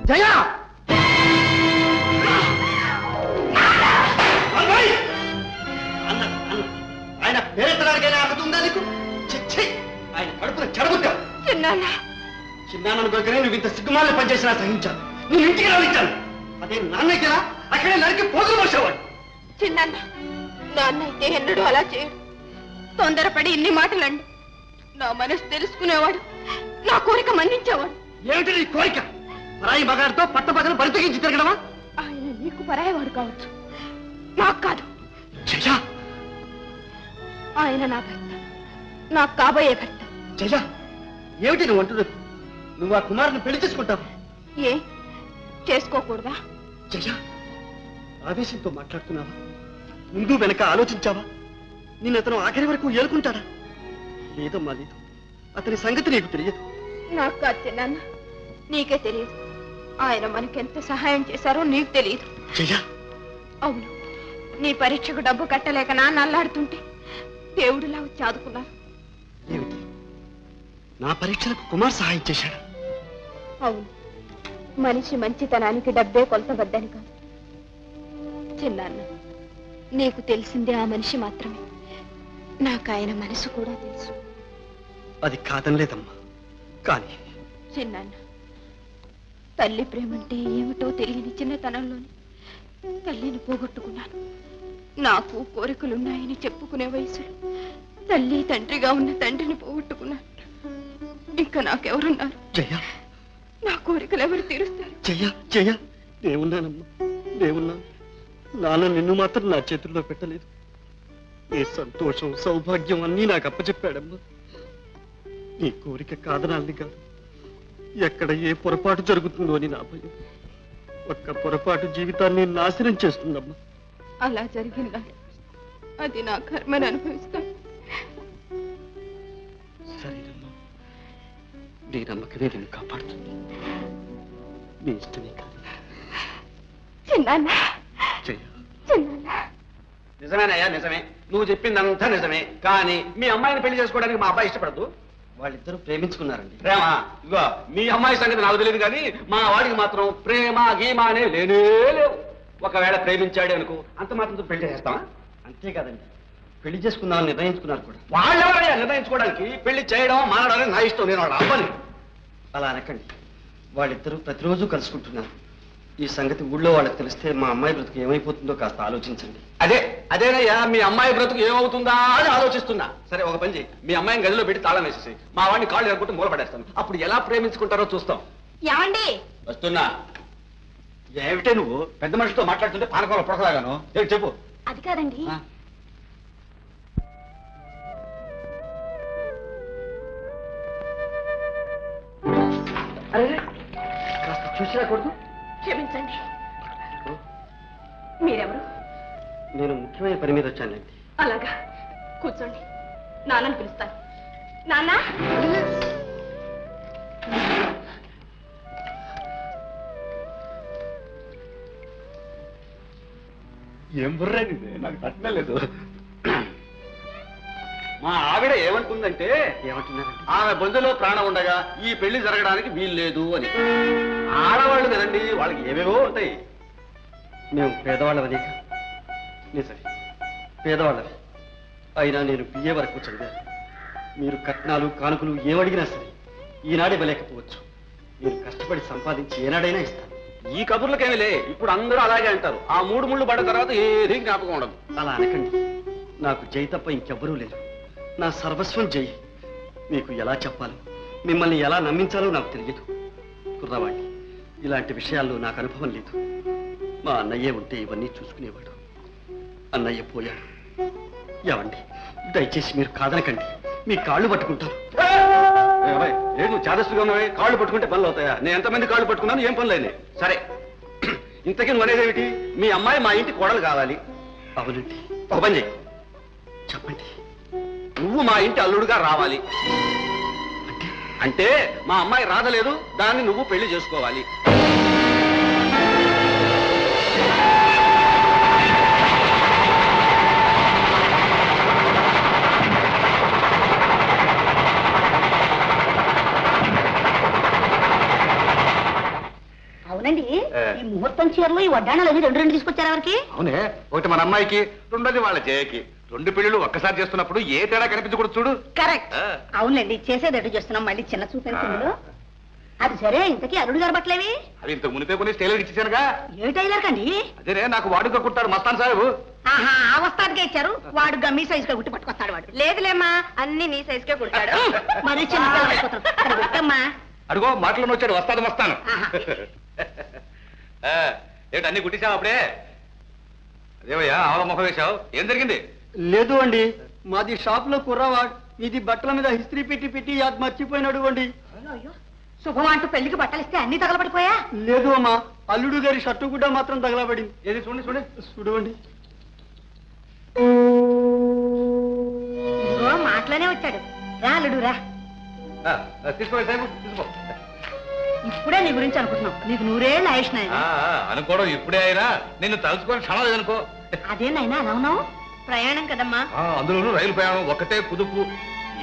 జయ ఆయన పేరెత్తడానికైనా అర్హతుందా నీకు? ఆయన కడుపున చెడబుట్టావు. చిన్నాన్నను కొడుకునే నువ్వు ఇంత సిగ్గుమాలను పనిచేసినా సహించాను. నేను ఇంటికి రావించాను. అదే నాన్నయ్యరా అక్కడే నరికి పోగులు మోసేవాడు. చిన్నాన్న నాన్న అయితే ఎన్నడూ అలా చేయడు. తొందరపడి ఇన్ని మాటలండి. నా మనసు తెలుసుకునేవాడు, నా కోరిక మన్నించేవాడు. ఏమిటి నీ కోరిక? పరాయి మగాడితో పట్టపగలు బరితెగించి తిరగడమా? ఆయన నీకు పరాయవాడు కావచ్చు, నాకు కాదు. ఆయన నా భర్త, నాకు కాబోయే భర్త. జయ, ఏమిటి నువ్వు అంటున్నది? నువ్వు ఆ కుమారుని పెళ్లి చేసుకుంటావు? ఏ చేసుకోకూడదా? జయ, ఆవేశంతో మాట్లాడుతున్నావా? ముందు వెనక ఆలోచించావా? నిన్ను అతను ఆఖరి వరకు ఏలుకుంటాడా? లేదమ్మా, లేదు. అతని సంగతి నీకు తెలియదు. నాకు కాదు చిన్నాన్న, నీకే తెలియదు. ఆయన మనకెంత సహాయం చేశారో నీకు తెలియదు. జయ, అవును, నీ పరీక్షకు డబ్బు కట్టలేక నాన్న అల్లాడుతుంటే దేవుడిలా వచ్చి ఆదుకున్నారు. ఏమిటి, నా పరీక్షలకు కుమార్ సహాయం చేశాడా? అవును, మనిషి మంచితనానికి డబ్బే కొలతబద్దని కాదు చిన్నాన్న. నీకు తెలిసిందే ఆ మనిషి మాత్రమే. నాకు ఆయన మనసు కూడా తెలుసు. అది కాదనలేదమ్మా, కానీ చిన్నాన్న, తల్లి ప్రేమంటే ఏమిటో తెలియని చిన్నతనంలోనే తల్లిని పోగొట్టుకున్నాను. నాకు కోరికలున్నాయని చెప్పుకునే వయసులో తల్లి తండ్రిగా ఉన్న తండ్రిని పోగొట్టుకున్నాను. ఇంకా నాకెవరున్నారు? జయ, నా కోరికలు ఎవరు తీరుస్తారు? జయ జయ, నేనున్నానమ్మా, నేనున్నాను. నాన్న నిన్ను మాత్రం నా చేతుల్లో పెట్టలేదు. నీ సంతోషం సౌభాగ్యం అన్నీ నాకు అప్పచెప్పాడమ్మా. నీ కోరిక కాదనాలని కాదు, ఎక్కడ ఏ పొరపాటు జరుగుతుందో అని నా భయం. ఒక్క పొరపాటు జీవితాన్ని నాశనం చేస్తుందమ్మా. అలా జరిగిందా? అది నా కర్మని అనుభవిస్తాను. సరేనమ్మా, నీ నమ్మకమే నేను కాపాడుతుంది. నీ ఇష్టమే కాదు. చిన్నాన్న, నిజమేనయ్యా, నిజమే. నువ్వు చెప్పిందంతా నిజమే. కానీ మీ అమ్మాయిని పెళ్లి చేసుకోవడానికి మా అబ్బాయి ఇష్టపడదు. వాళ్ళిద్దరూ ప్రేమించుకున్నారండి. ప్రేమ? ఇగో మీ అమ్మాయి సంగతి నాకు తెలియదు, కానీ మా వాడికి మాత్రం ప్రేమ గీమ అనే లేనే లేవు. ఒకవేళ ప్రేమించాడే అనుకో, అంత మాత్రం పెళ్లి చేస్తావా? అంతేకాదండి, పెళ్లి చేసుకుందామని నిర్ణయించుకున్నారు కూడా. వాళ్ళెవరయ్యా నిర్ణయించుకోవడానికి? పెళ్లి చేయడం మానడం నా ఇష్టం, నేను వాళ్ళ అవ్వని. అలా అనకండి. వాళ్ళిద్దరూ ప్రతిరోజు కలుసుకుంటున్నారు. ఈ సంగతి ఊళ్ళో వాళ్ళకి తెలిస్తే మా అమ్మాయి బ్రతుకు ఏమైపోతుందో కాస్త ఆలోచించండి. అదేనయ్యా, మీ అమ్మాయి బ్రతుకు ఏమవుతుందా అని ఆలోచిస్తున్నా. సరే, ఒక పని చేయి, మీ అమ్మాయిని గదిలో పెట్టి తాళం వేసేసి మా వాడిని కాళ్ళు ఎరగొట్టి మూలపడేస్తాను. అప్పుడు ఎలా ప్రేమించుకుంటారో చూస్తాం. ఏమండి? వస్తున్నా. ఏమిటే నువ్వు పెద్ద మనిషితో మాట్లాడుతుంటే పానకంలో పొడకలాగాను? ఏమిటి చెప్పు. అది కాదండి, అరే కాస్త చూసి రాకూడదు? క్షమించండి. మీరెవరు? నేను ముఖ్యమైన పని మీద వచ్చానండి. అలాగా, కూర్చోండి. నాన్నని పిలుస్తాను. నాన్న, ఏం బుర్రండి, నాకు తట్టలేదు. మా ఆవిడ ఏమనుకుందంటే, ఏమంటున్నారండి? ఆమె బొందులో ప్రాణం ఉండగా ఈ పెళ్లి జరగడానికి వీలు లేదు అని. ఆడవాళ్ళు కదండి, వాళ్ళకి ఏవేవో ఉంటాయి. మేము పేదవాళ్ళవని. నిజమే, పేదవాళ్ళవి. అయినా నేను బిఏ వరకు చదివాను. మీరు కట్నాలు కానుకలు ఏమడిగినా సరే ఈనాడు ఇవ్వలేకపోవచ్చు. మీరు కష్టపడి సంపాదించి ఏనాడైనా ఇస్తాను. ఈ కబుర్లకేమిలే, ఇప్పుడు అందరూ అలాగే అంటారు. ఆ 3 ముళ్ళు పడ్డ తర్వాత ఏది జ్ఞాపకం ఉండదు. అలా అనకండి. నాకు జై తప్ప ఇంకెవ్వరూ లేరు. నా సర్వస్వం జై. మీకు ఎలా చెప్పాలో, మిమ్మల్ని ఎలా నమ్మించాలో నాకు తెలియదు. కుర్రవాణ్ణి, ఇలాంటి విషయాల్లో నాకు అనుభవం లేదు. మా అన్నయ్యే ఉంటే ఇవన్నీ చూసుకునేవాడు. అన్నయ్య పోయాడు. ఏమండి, దయచేసి మీరు కాదనకండి. మీ కాళ్ళు పట్టుకుంటారు. ఏ నువ్వు చాదస్తుగా ఉన్నావే? కాళ్ళు పట్టుకుంటే పనులు అవుతాయా? నేను ఎంతమంది కాళ్ళు పట్టుకున్నాను, ఏం పనులు అయినాయి? సరే, ఇంతకీ నువ్వు అనేదేమిటి? మీ అమ్మాయి మా ఇంటి కోడలు కావాలి. అవునండి. ఒక పని చెయ్యి, చెప్పండి. నువ్వు మా ఇంటి అల్లుడుగా రావాలి. అంటే మా అమ్మాయి రాదలేదు, దాన్ని నువ్వు పెళ్లి చేసుకోవాలి. అవునండి ఈ ముహూర్తం చీరలు ఈ వడ్డాణాలు అవి రెండు తీసుకొచ్చారు ఎవరికి? అవునే, ఒకటి మన అమ్మాయికి, రెండోది వాళ్ళ జయకి. రెండు పెళ్లిళ్ళు ఒక్కసారి చేస్తున్నప్పుడు ఏ తేడా కనిపించకూడదు చూడు. కరెక్ట్. అవునండి, చేసేది ఎటు చేస్తున్నాం, మళ్ళీ చిన్న చూపించు. అది సరే, ఇంతకీ అల్లుడు గారు బట్టలేవి? అవి ఇంతకు మునిపే కొన్ని టైలర్ ఇచ్చేసానుగా. ఏ టైలర్ కండి? అదేనే, నాకు వాడుగా కుట్టాడు మస్తాన్ సాహెబు. ఆహా, ఆ వస్తాదికే ఇచ్చారు. వాడు గమ్మీ సైజుగా గుట్టి పట్టుకొస్తాడు. వాడు లేదులేమ్మా, అన్ని నీ సైజుకే కుడతాడు. మరి చిన్న పిల్లలు అయిపోతాం. అడుగో మాటలను వచ్చాడు, వస్తాను వస్తాను. ఆహా. ఏంటి అన్ని కుట్టించావు అప్పుడే? అదేవయ్యా ఆవల ముఖం వేశావు, ఏం జరిగింది? లేదు అండి, మాది షాప్ లో కుర్రవాడు ఇది బట్టల మీద హిస్త్రీ పెట్టి పెట్టి అది మర్చిపోయినాడు అండి. అయ్యో, శుభం అంటూ పెళ్లికి బట్టలిస్తే అన్ని తగలబడిపోయా? లేదు అమ్మా, అల్లుడు గారి షర్టు గుడ్డ మాత్రం తగలబడింది. ఏది చూడండి చూడండి చూడండి. ఇదిగో మాటలోనే వచ్చాడు. రా అల్లుడు రా. తీసుకో సాహెబు, తీసుకో. ఇప్పుడే నీ గురించి అనుకుంటున్నాం. నీకు నూరేళ్ళు ఆయుష్ నాయన. అనుకోవడం ఇప్పుడే అయినా నిన్ను తలుచుకొని క్షణం లేదనుకో. అదేనాయనా అలా ఉన్నావు? ప్రయాణం కదమ్మా. అందులోనూ రైలు ప్రయాణం ఒకటే కుదుపు.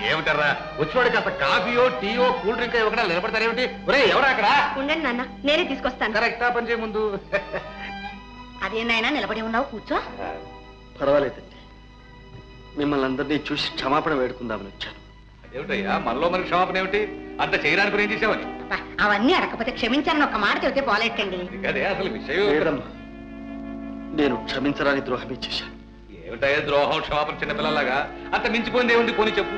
ఏమిటారా వచ్చినవాడికి అసలు కాఫీయో టీయో కూల్ డ్రింక్ ఇవ్వకుండా నిలబడతారేమిటి? ఒరే ఎవరా అక్కడ? ఉండండి నాన్న, నేనే తీసుకొస్తాను. కరెక్టా పని చేయ ముందు. అదేనాయనా నిలబడి ఉన్నావు, కూర్చో. పర్వాలేదండి, మిమ్మల్ని అందరినీ చూసి క్షమాపణ వేడుకుందామని వచ్చాను. ఏమిటయ్యా మనలో మనకి క్షమాపణ ఏమిటి? అంత చేయడానికి ఏం చేసావని? అబ్బా, అవన్నీ అడగకపోతే క్షమించాలని ఒక మాట చెబితే పోలేటండి. అదే అసలు విషయం. లేదమ్మా, నేను క్షమించరాని ద్రోహమే చేశాను. ఏమిటయ్యా ద్రోహం క్షమాపణ చిన్నపిల్లలాగా? అంత మించిపోయింది ఏముంది? పోనీ చెప్పు.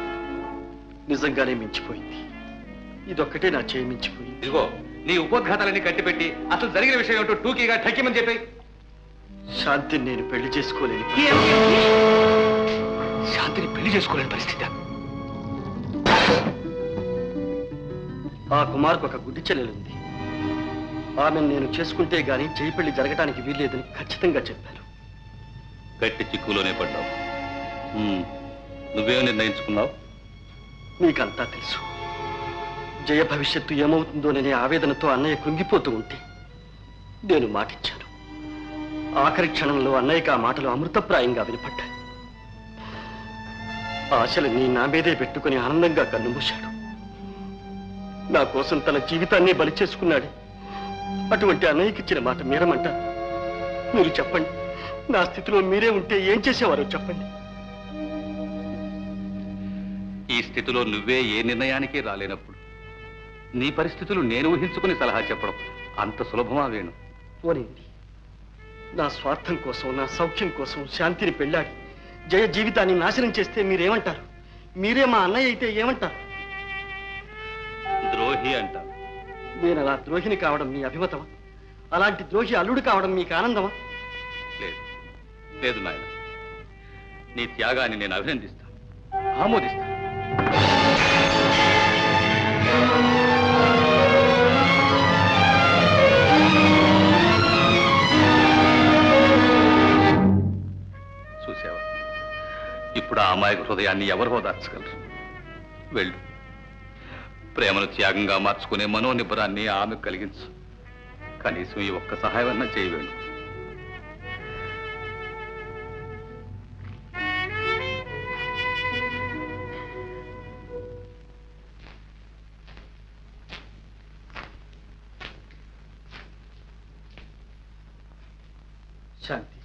నిజంగానే మించిపోయింది. ఇదొక్కటే నా చేయి మించిపోయింది. ఇదిగో నీ ఉపోద్ఘాతాలన్నీ కట్టిపెట్టి అసలు జరిగిన విషయం ఏమిటో టూకీగా ఠక్కిమని చెప్పి. శాంతిని నేను పెళ్లి చేసుకోలేని శాంతిని పెళ్లి చేసుకోలేని పరిస్థితి. ఆ కుమార్కు ఒక గుడ్డి చెల్లెలుంది. ఆమెను నేను చేసుకుంటే గాని చేయి పెళ్లి జరగటానికి వీల్లేదని ఖచ్చితంగా చెప్పారు. గట్టి చిక్కులోనే పడ్డావు. నువ్వేం నిర్ణయించుకున్నావు? నీకంతా తెలుసు. జయ భవిష్యత్తు ఏమవుతుందోననే ఆవేదనతో అన్నయ్య కృంగిపోతూ ఉంటే నేను మాటిచ్చాను. ఆఖరి క్షణంలో అన్నయ్యకి ఆ మాటలు అమృతప్రాయంగా వినపడ్డాయి. ఆశలన్నీ నా మీదే పెట్టుకుని ఆనందంగా కన్నుమూశాడు. నా కోసం తన జీవితాన్ని బలి చేసుకున్నాడు. అటువంటి అన్నయ్యకి ఇచ్చిన మాట మీరమంటారు? మీరు చెప్పండి, నా స్థితిలో మీరే ఉంటే ఏం చేసేవారో చెప్పండి. ఈ స్థితిలో నువ్వే ఏ నిర్ణయానికి రాలేనప్పుడు నీ పరిస్థితులు నేను ఊహించుకుని సలహా చెప్పడం అంత సులభమా వేణు? పోనింది, నా స్వార్థం కోసం, నా సౌఖ్యం కోసం శాంతిని పెళ్ళాడి జయ జీవితాన్ని నాశనం చేస్తే మీరేమంటారు? మీరే మా అన్నయ్య అయితే ఏమంటారు? ద్రోహి అంటారు. నేను అలా ద్రోహిని కావడం మీ అభిమతమా? అలాంటి ద్రోహి అల్లుడు కావడం మీకు ఆనందమా? లేదు లేదు నాయన, నీ త్యాగాన్ని నేను అభినందిస్తాను, ఆమోదిస్తాను. చూసావా, ఇప్పుడు ఆ అమాయక హృదయాన్ని ఎవరు ఓదార్చగలరు? వెళ్ళు, ప్రేమను త్యాగంగా మార్చుకునే మనోనిబ్బరాన్ని ఆమెకు కలిగించు. కనీసం ఈ ఒక్క సహాయం అన్నా చేయవేండు. శాంతి,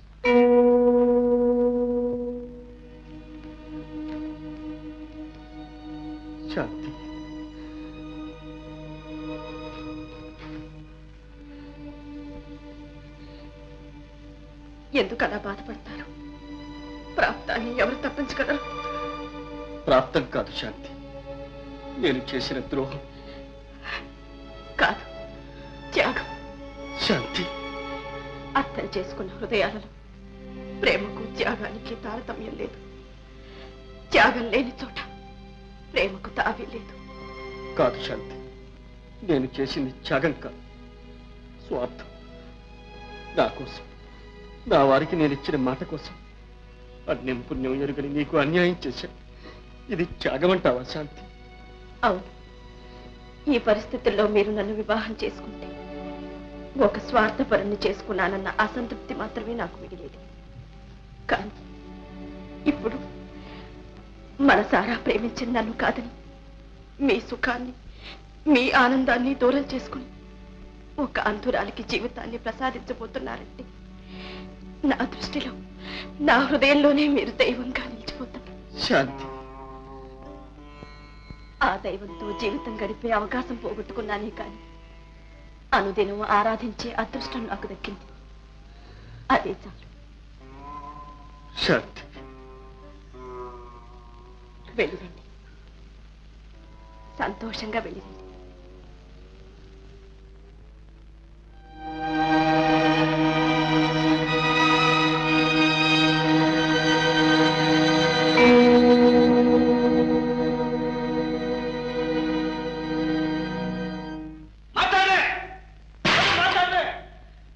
శాంతి, ఎందుకు అలా బాధపడతారు? ప్రాప్తాన్ని ఎవరు తప్పించగలరు? ప్రాప్తం కాదు శాంతి, నేను చేసిన ద్రోహం. కాదు, త్యాగం. శాంతి, అర్థం చేసుకున్న హృదయాలలో ప్రేమకు త్యాగానికి తారతమ్యం లేదు. త్యాగం లేని చోట ప్రేమకు తావి లేదు. కాదు శాంతి, నేను చేసింది త్యాగం కాదు, స్వార్థం. నా కోసం, నా వారికి నేను ఇచ్చిన మాట కోసం అన్యం పుణ్యం ఎరుగని నీకు అన్యాయం చేశాను. ఇది త్యాగం అంటావా శాంతి? అవును, ఈ పరిస్థితుల్లో మీరు నన్ను వివాహం చేసుకుంటే ఒక స్వార్థపరుణ్ణి చేసుకున్నానన్న అసంతృప్తి మాత్రమే నాకు మిగిలేది. కానీ ఇప్పుడు మనసారా ప్రేమించిన నన్ను కాదని మీ సుఖాన్ని, మీ ఆనందాన్ని దూరం చేసుకుని ఒక అంధురాలికి జీవితాన్ని ప్రసాదించబోతున్నారంటే నా దృష్టిలో నా హృదయంలోనే మీరు దైవంగా నిలిచిపోతారు. శాంతి, ఆ దైవంతో జీవితం గడిపే అవకాశం పోగొట్టుకున్నానే కానీ అనుదినం ఆరాధించే అదృష్టం నాకు దక్కింది. అదే చాలు. శాంతి, వెళ్ళిరండి, సంతోషంగా వెళ్ళిరండి.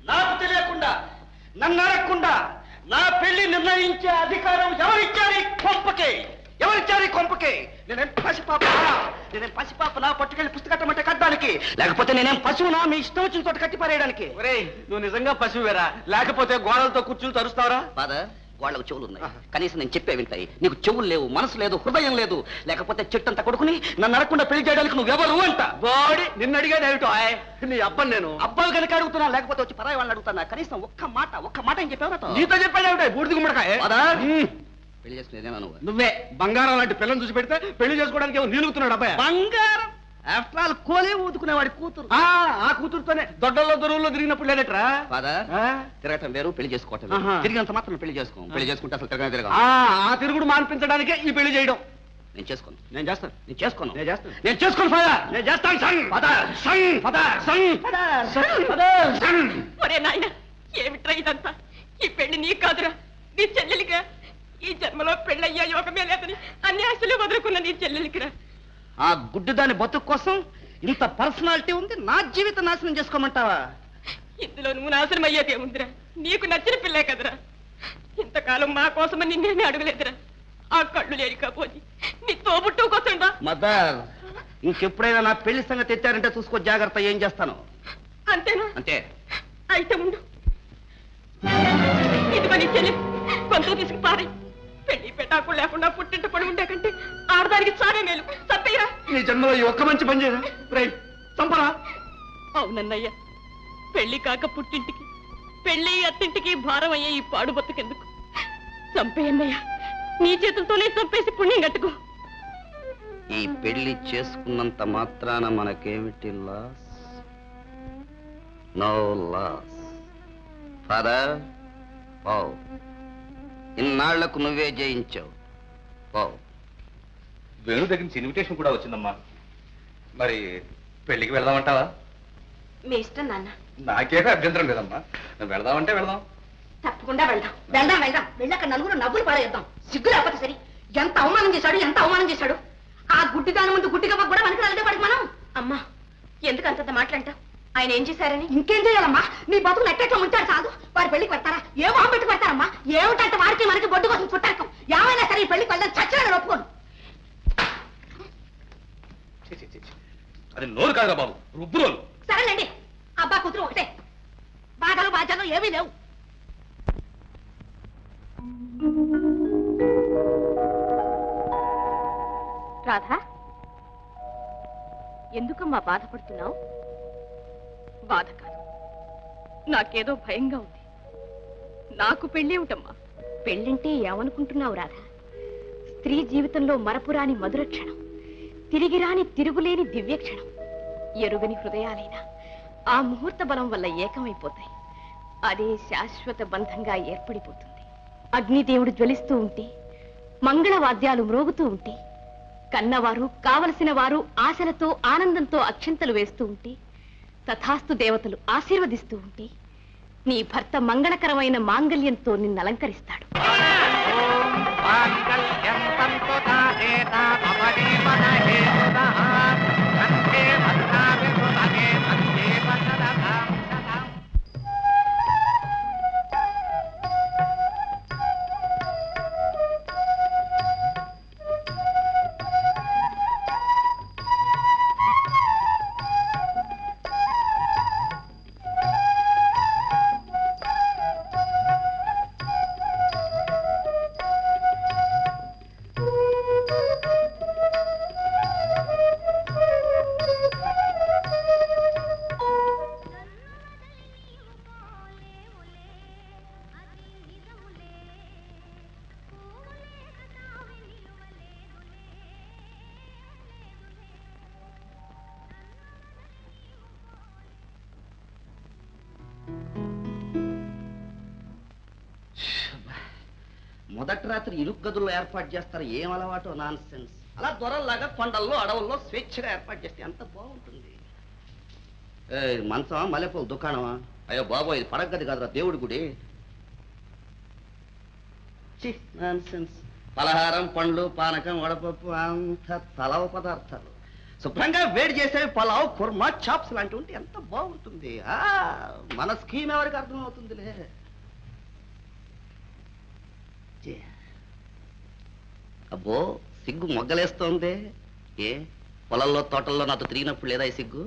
నాకు తెలియకుండా నన్ను అడగకుండా నా పెళ్లి నిర్ణయించే అధికారం ఎవరిచ్చారు ఈ కొంపకే? ఎవరిచ్చారు ఈ కొంపకే? నేనేం పసిపాపనా పట్టుకెళ్ళి పుస్తకట్టమంటే కట్టడానికి? లేకపోతే నేనేం పశువునా మీ ఇష్టం వచ్చిన చోట కట్టి పారేయడానికి? నువ్వు నిజంగా పశువువేరా? లేకపోతే గోడలతో కూర్చుని తరుస్తావరా? ఫాదర్, వాళ్ళకు చెవులు ఉన్నాయి, కనీసం నేను చెప్పే వింటాయి. నీకు చెవులు లేవు, మనసు లేదు, హృదయం లేదు. లేకపోతే చెట్టంతా కొడుకుని నన్ను అడగకుండా పెళ్లి చేయడానికి నువ్వెవరు అంట? బాడీ నిన్ను అడిగాడు ఏమిటో? నీ అబ్బని నేను అబ్బాయి కనుక అడుగుతున్నా, లేకపోతే వచ్చి పరాయి వాళ్ళని అడుగుతున్నా. కనీసం ఒక్క మాట ఏం చెప్పావు? నీతో చెప్పాడు ఏమిటో? బూడిద గుమ్మడికాయ. పెళ్లి చేసుకునేదేనా నువ్వు? నువ్వే బంగారం లాంటి పిల్లని చూసి పెడితే పెళ్లి చేసుకోవడానికి ఏమో నిలుగుతున్నాడు అబ్బాయి. బంగారం ఆఫ్టర్ ఆల్ కోలే ఊదుకునేవాడి కూతురు. ఆ కూతురుతోనే దొడ్డల్లో దొరువుల్లో తిరిగినప్పుడు లేదట్రా? ఫాదర్, తిరగటం వేరు, పెళ్లి చేసుకోవటం వేరు. తిరిగినంత మాత్రం పెళ్లి చేసుకో. పెళ్లి చేసుకుంటే అసలు తిరగ ఆ తిరుగుడు మాన్పించడానికే ఈ పెళ్లి చేయడం. నేను చేసుకోను. నేను చేస్తాను. నేను చేసుకోను. నేను చేసుకోను ఫాదర్. నేను చేస్తాను. ఒరే నాయన, ఏమిట్రా ఇదంతా? ఈ పెళ్లి నీ కాదురా, నీ చెల్లెలిగా. ఈ జన్మలో పెళ్ళయ్యా యోగమే లేదని అన్ని ఆశలు వదులుకున్న నీ చెల్లెలికిరా. ఆ గుడ్డు దాని బతుకు కోసం ఇంత పర్సనాలిటీ ఉంది, నా జీవితం నాశనం చేసుకోమంటావా? ఇందులో నువ్వు నాశనం అయ్యేదేముందిరా? నీకు నచ్చిన పిల్లే కదరా. ఇంతకాలం మా కోసమని నిన్నేమి అడగలేదురా. ఆ కళ్ళు లేని కాపోతే నీ తోబుట్టు కోసం రా. మదర్, ఇంకెప్పుడైనా నా పెళ్లి సంగతి ఎత్తారంటే చూసుకో జాగ్రత్త. ఏం చేస్తాను? అంతేనా? అంతే. అయితే ఉండు, ఇదిగో నీ చెల్లి కొంత తీసుకు పారి. పెళ్లి పెటాకు లేకుండా పుట్టింట పడి ఉండే కంటే ఆడదానికి చాలే మేలు. చంపేయరా. నీ జన్మలో ఈ ఒక్క మంచి పని చేయరా? చంపరా. అవునన్నయ్య, పెళ్లి కాక పుట్టింటికి, పెళ్లి అత్తింటికి భారం అయ్యే ఈ పాడు బతుకెందుకు? చంపేయన్నయ్య, నీ చేతులతోనే చంపేసి పుణ్యం కట్టుకో. ఈ పెళ్లి చేసుకున్నంత మాత్రాన మనకేమిటి లాస్? No loss. ఫాదర్, పావ్, ఇన్నాళ్లకు నువ్వే జయించావు. పావ్. వేణు దగ్గర నుంచి ఇన్విటేషన్ కూడా వచ్చిందమ్మా. మరి పెళ్లికి వెళదామంటావా? మీ ఇష్టం నాన్న. నాకేమీ అభ్యంతరం లేదమ్మా. వెళదామంటే వెళదాం. తప్పకుండా వెళ్దాం. వెళ్ళి అక్కడ నలుగురు నవ్వులు పారేద్దాం. సిగ్గు లేకపోతే సరి. ఎంత అవమానం చేశాడు. ఆ గుడ్డి దాని ముందు గుడ్డిగా కూడా మనకి రాలేదే పడికి మనం. అమ్మా, ఎందుకు అంతంత మాట్లాంటావు? ఆయన ఏం చేశారని? ఇంకేం చేయాలమ్మా? నీ బతుకు నెట్టెట్లో ఉంటాడు చాలు. వారి పెళ్లికి పెడతారా? ఏ మొహం పెట్టి పెడతారమ్మా? ఏమిటంటే వారికి మనకి బొడ్డు కోసం చుట్టారు. ఏమైనా సరే ఈ పెళ్లికి వెళ్దాం. చచ్చిన ఒప్పుకోను. అది నోరు కాదురా బాబు, రుబ్బురోలు. సరేనండి, అబ్బా కూతురు ఒకటే. బాధలు బాధ్యతలు ఏమీ లేవు. రాధా, ఎందుకమ్మా బాధపడుతున్నావు? బాధ కాదు, నాకేదో భయంగా ఉంది. నాకు పెళ్ళేమిటమ్మా? పెళ్ళంటే ఏమనుకుంటున్నావు రాధా? స్త్రీ జీవితంలో మరపురాని మధుర క్షణం, తిరిగిరాని తిరుగులేని దివ్యక్షణం. ఎరుగని హృదయాలైనా ఆ ముహూర్త బలం వల్ల ఏకమైపోతాయి. అదే శాశ్వత బంధంగా ఏర్పడిపోతుంది. అగ్నిదేవుడు జ్వలిస్తూ ఉంటే, మంగళవాద్యాలు మ్రోగుతూ ఉంటే, కన్నవారు కావలసిన వారు ఆశలతో ఆనందంతో అక్షింతలు వేస్తూ ఉంటే, తథాస్తు దేవతలు ఆశీర్వదిస్తూ ఉంటే, నీ భర్త మంగళకరమైన మాంగళ్యంతో నిన్ను అలంకరిస్తాడు. మొదటి రాత్రి ఇరుకు గదుల్లో ఏర్పాటు చేస్తారు, ఏం అలవాటు నాన్ సెన్స్. అలా దొరల్లాగా కొండల్లో అడవుల్లో స్వేచ్ఛగా ఏర్పాటు చేస్తే ఎంత బాగుంటుంది. మంచమా మల్లెపూల దుకాణమా? అయ్యో బాబో, ఇది పడగది కాదురా, దేవుడి గుడి. Non sense. పలహారం, పండ్లు, పానకం, వడపప్పు అంత తలవ పదార్థాలు. శుభ్రంగా వేడి చేసేవి పలావ్, కుర్మా, చాప్స్ లాంటివి ఉంటే ఎంత బాగుంటుంది. మన స్కీమ్ ఎవరికి అర్థమవుతుందిలే. అబ్బో, సిగ్గు మొగ్గలేస్తోంది. ఏ పొలంలో తోటల్లో నాతో తిరిగినప్పుడు లేదా ఈ సిగ్గు?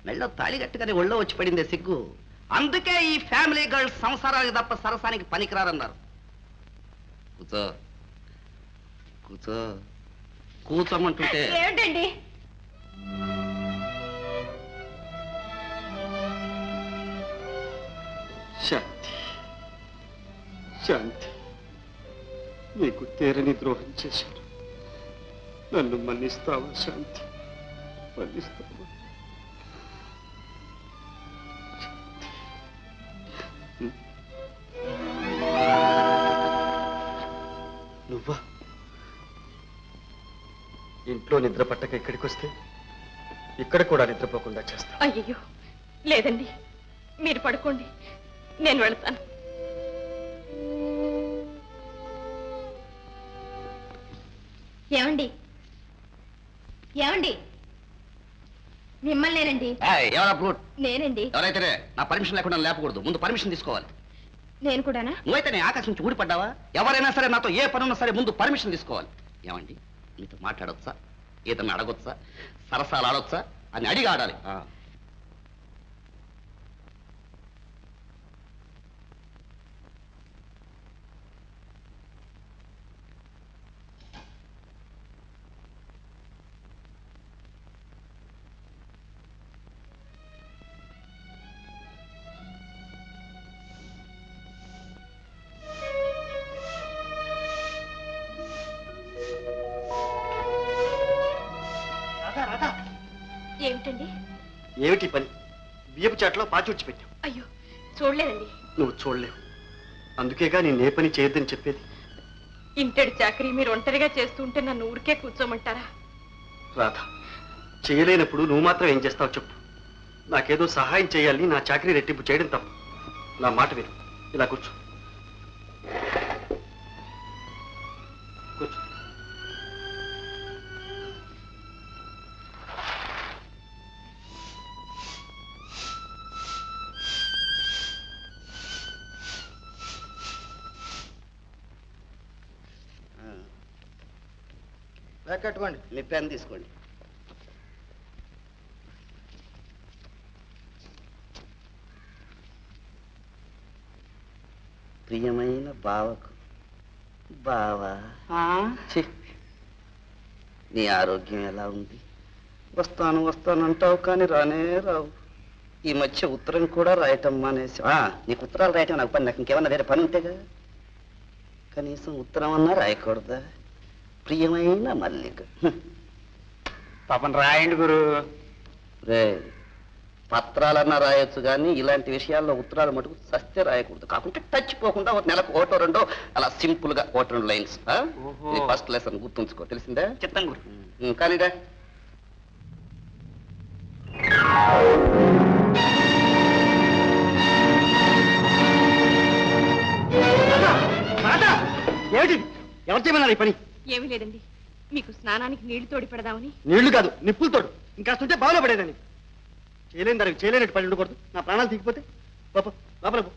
మెళ్ళో తాళి కట్టుగానే ఒళ్ళో వచ్చి పడిందే సిగ్గు. అందుకే ఈ ఫ్యామిలీ గర్ల్స్ సంసారానికి తప్ప సరసానికి పనికిరారన్నారు. కూర్చో కూర్చో కూర్చోమంటుంటే. ఏమిటండి? శాంతి, శాంతి, నీకు తీరని ద్రోహం చేశాను. నన్ను మన్నిస్తావా శాంతి? మన్నిస్తావా? నువ్వా? ఇంట్లో నిద్ర పట్టక ఇక్కడికి వస్తే ఇక్కడ కూడా నిద్రపోకుండా చేస్తా. అయ్యో లేదండి, మీరు పడుకోండి, నేను వెళతాను. ఏమండి? ఏమండి? మిమ్మల్నేనండి. నేనండి. ఎవరైతే నా పర్మిషన్ లేకుండా లేపకూడదు, ముందు పర్మిషన్ తీసుకోవాలి. నేను కూడానా? నువ్వైతే నీ ఆకాశం నుంచి ఊడిపడ్డావా? ఎవరైనా సరే నాతో ఏ పనున్నా సరే ముందు పర్మిషన్ తీసుకోవాలి. ఏమండి, నీతో మాట్లాడొచ్చా, ఏదన్నా అడగొచ్చా, సరసాలు ఆడొచ్చా అని అడిగి ఆడాలి. ఏమిటండి? ఏమిటి పని? బియ్యపు చాట్లో పాచి పెట్టావు. అయ్యో చూడలేదండి. నువ్వు చూడలేవు, అందుకేగా నేను ఏ పని చేయొద్దని చెప్పేది. ఇంటడి చాకరీ మీరు ఒంటరిగా చేస్తుంటే నన్ను ఊరికే కూర్చోమంటారా? రాధ, చేయలేనప్పుడు నువ్వు మాత్రం ఏం చేస్తావు చెప్పు. నాకేదో సహాయం చేయాలని నా చాకరీ రెట్టింపు చేయడం తప్పు. నా మాట విను, ఇలా కూర్చో. కూర్చో. కట్టుకోండి, మీ పెన్ తీసుకోండి. ప్రియమైన బావకు. బావా, నీ ఆరోగ్యం ఎలా ఉంది? వస్తాను వస్తాను అంటావు కానీ రానే రావు. ఈ మధ్య ఉత్తరం కూడా రాయటం మానేసి. నీకు ఉత్తరాలు రాయటం నాకు పని, నాకు ఇంకేమన్నా వేరే పని ఉంటేగా. కనీసం ఉత్తరం అన్నా రాయకూడదా? ప్రియమైన మల్లిక. పాపం రాయండి గురు. రే, పత్రాలన్నా రాయొచ్చు కానీ ఇలాంటి విషయాల్లో ఉత్తరాలు మటుకు సస్తే రాయకూడదు. కాకుంటే టచ్ పోకుండా ఒక నెలకు ఒకటో రెండో అలా సింపుల్ గా ఒకటి రెండు లైన్స్. ఫస్ట్ లెసన్ గుర్తుంచుకో, తెలిసిందే? చిత్తం గురు. కానీరా. ఏమిటి? ఎవరు చేయమన్నారు ఈ పని? ఏమీ లేదండి, మీకు స్నానానికి నీళ్లు తోడి పెడదామని. నీళ్లు కాదు, నిప్పులు తోడు. ఇంకాస్తుంటే బావిలో పడేదని. చేయలేని దానికి చేయలేనట్టు పని ఉండకూడదు. నా ప్రాణాలు తీగిపోతే లోపల పో.